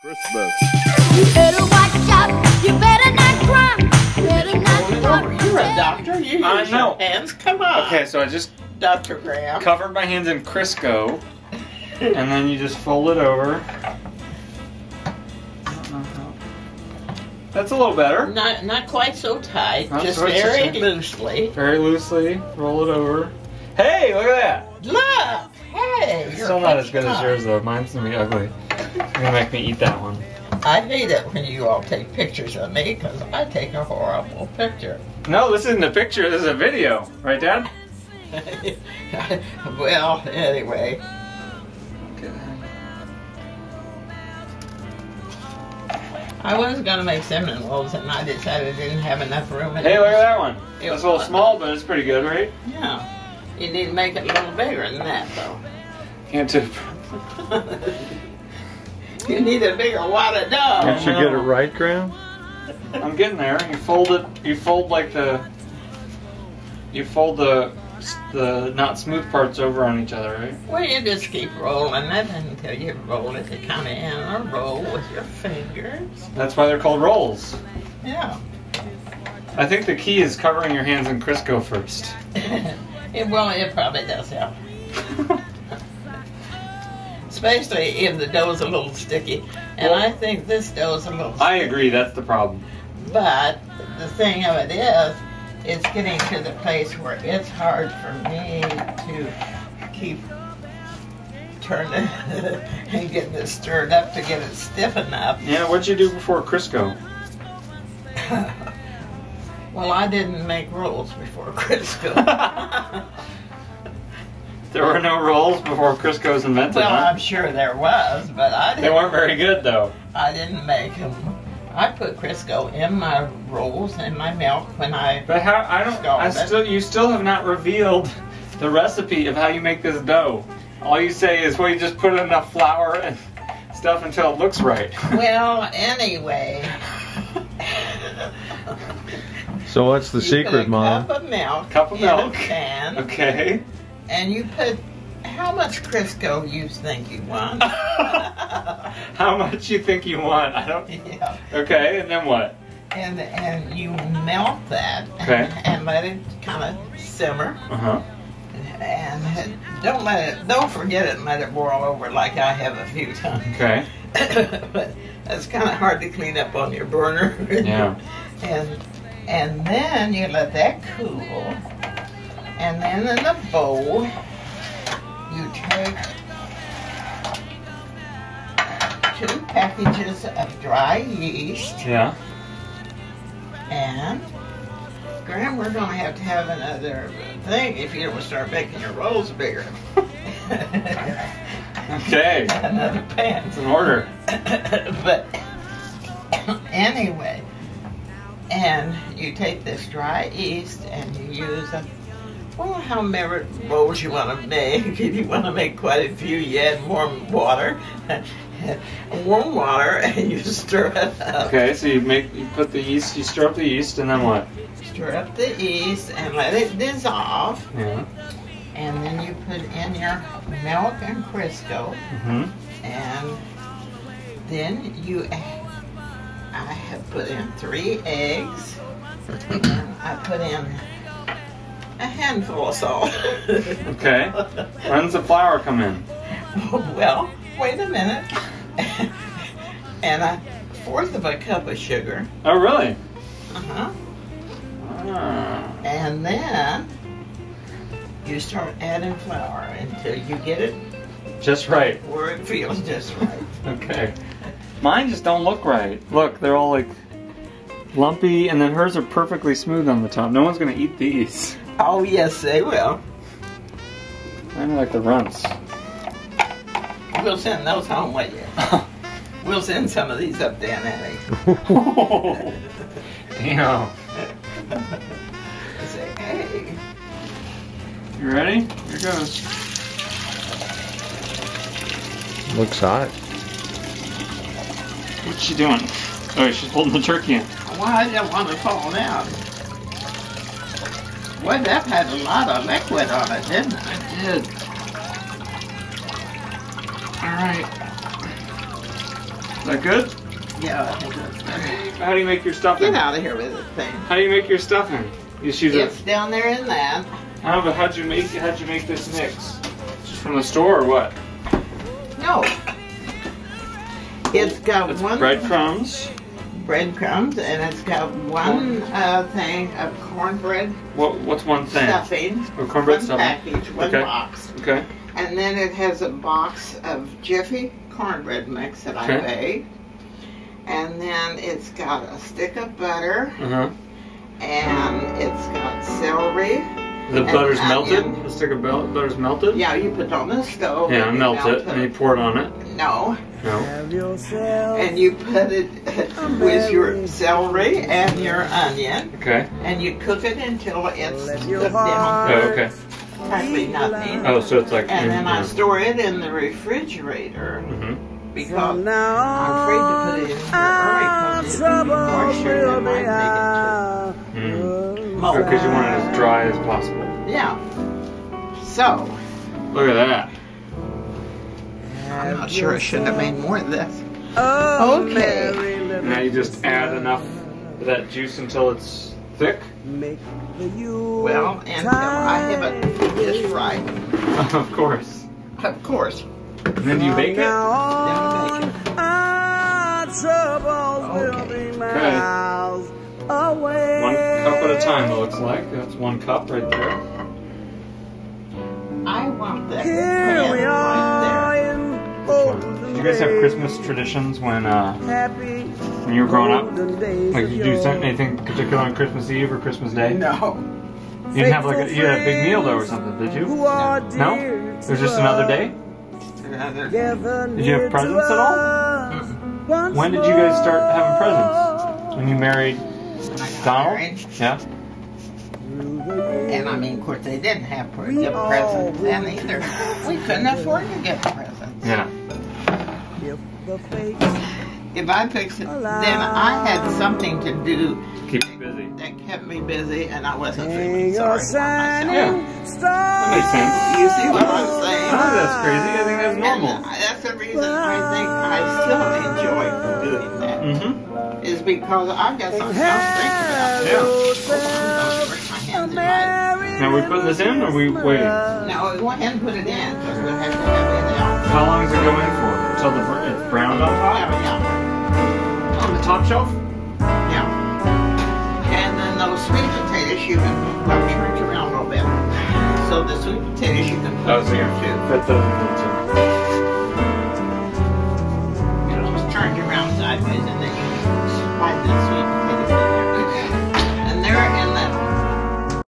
Christmas. You better watch out. You better not cry. You better not cry. You're a doctor. You use I know. your hands. Come on. Okay, so I just Dr. Graham. covered my hands in Crisco, and then you just fold it over. That's a little better. Not quite so tight. Not Just quite so very tight. loosely. Very loosely, roll it over. Hey, look at that! Look! Hey! It's you're still not as good as fine. yours though. Mine's gonna be ugly. You're gonna make me eat that one. I hate it when you all take pictures of me because I take a horrible picture. No, this isn't a picture, this is a video. Right, Dad? Well, anyway. I was going to make cinnamon rolls and I decided I didn't have enough room. Hey, look at that one. It It's a little was- small, but it's pretty good, right? Yeah. You need to make it a little bigger than that, though. Can't do. You need a bigger wad of dough. Did you get it right, Graham? I'm getting there. You fold it. You fold like the. You fold the not smooth parts over on each other, right? Well, you just keep rolling it until you roll it kind of in a roll with your fingers. That's why they're called rolls. Yeah. I think the key is covering your hands in Crisco first. It probably does help. Especially if the dough's a little sticky. And Well, I think this dough's a little sticky. I agree. That's the problem. But the thing of it is, it's getting to the place where it's hard for me to keep turning and getting it stirred up to get it stiff enough. Yeah. What'd you do before Crisco? Well, I didn't make rolls before Crisco. There were no rolls before Crisco was invented. Well, huh? I'm sure there was, but I They didn't. weren't very good though. I didn't make them. I put Crisco in my rolls and my milk when I. But how? I don't. I Stop it. still. You still have not revealed the recipe of how you make this dough. All you say is, well, you just put enough flour and stuff until it looks right. Well, anyway. So what's the You secret, put a Mom? cup of milk. Cup of in milk. a pan, Okay. and you put how much Crisco you think you want. How much you think you want? I don't. Yeah. Okay, and then what? And you melt that. Okay. And let it kind of simmer. Uh huh. And don't forget it and let it boil over like I have a few times. Okay. But it's kind of hard to clean up on your burner. Yeah. And then you let that cool. And then in the bowl, you take 2 packages of dry yeast. Yeah. And Graham, we're going to have another thing if you don't start making your rolls bigger. Okay. Another pan. It's an order. But anyway, and you take this dry yeast and you use how many rolls you want to make. If you want to make quite a few, you add warm water. Warm water, and you stir it up. Okay, so you put the yeast, you stir up the yeast, and then what? Stir up the yeast and let it dissolve. Yeah. And then you put in your milk and Crisco. Mhm. And then I have put in 3 eggs. And I put in a handful of salt. Okay. When does the flour come in? Well, wait a minute. And 1/4 of a cup of sugar. Oh, really? Uh-huh. Ah. And then you start adding flour until you get it Just right. where it feels just right. Okay. Mine just don't look right. Look, they're all like lumpy, and then hers are perfectly smooth on the top. No one's gonna eat these. Oh, yes, they will. I don't like the runts. We'll send those home with you. We'll send some of these up there, Nanny. Damn. Say, hey. You ready? Here goes. Looks hot. What's she doing? Oh, she's holding the turkey in. Why I don't want to fall down? Well, that had a lot of liquid on it, didn't it? I did. Alright. Is that good? Yeah, I think that's good. How do you make your stuffing? Get out of here with it thing. How do you make your stuffing? You just use It's down there in that. But how'd you make this mix? Just from the store or what? No. It's got It's one breadcrumbs. breadcrumbs, and it's got one thing of cornbread What's one thing? stuffing. Or cornbread One stuffing. package, one Okay. box. Okay. And then it has a box of Jiffy cornbread mix that I Okay. made. And then it's got a stick of butter, Uh-huh. and it's got celery. The and butter's melted? onion. The stick of butter's melted? Yeah, you put it on the stove. Yeah, and you melt it, and you pour it on it. No. No. And you put it with your celery and your onion, Okay. and you cook it until it's cooked Oh, down okay. to practically nothing. Oh, so it's like... And then I store it in the refrigerator Mm-hmm. because I'm afraid to put it in here early because it'll be moisture and might make it Oh, because you want it as dry as possible. too. Yeah. So, Look at that. I'm not sure I should have made more of this. Okay. Now you just add enough of that juice until it's thick. Well, until I have it just right. Of course. Of course. And then do you bake it? Then I bake it. Okay. One cup at a time, it looks like. That's one cup right there. I want that pan right Did you guys have Christmas traditions when you were growing up? Like, did you do anything particular on Christmas Eve or Christmas Day? there. No. You didn't have you had a big meal though or something, did you? No? It was just another day? Did you have presents at all? When did you guys start having presents? When you married Donald? Married. Yeah. And I mean, of course, they didn't have presents then either. We couldn't afford to get presents. Yeah. If I fixed it, then I had something to do Keep you busy. that kept me busy, and I wasn't feeling sorry for myself. Yeah. That makes sense. You see what I'm I saying? don't think that's crazy. I think that's And normal. that's the reason I think I still enjoy doing that. Mm-hmm. Is because I've got something else to think about. Yeah. Now are we putting this in or are we waiting? No, go ahead and put it in because we'll have to have it out. How long does it go in for? Until it's browned on top? Yeah, On the top shelf? yeah. And then those sweet potatoes you can turn it around a little bit. So the sweet potatoes you can put Oh, so in you there too. fit those in too. You know, just turn it around sideways and then you can slide the sweet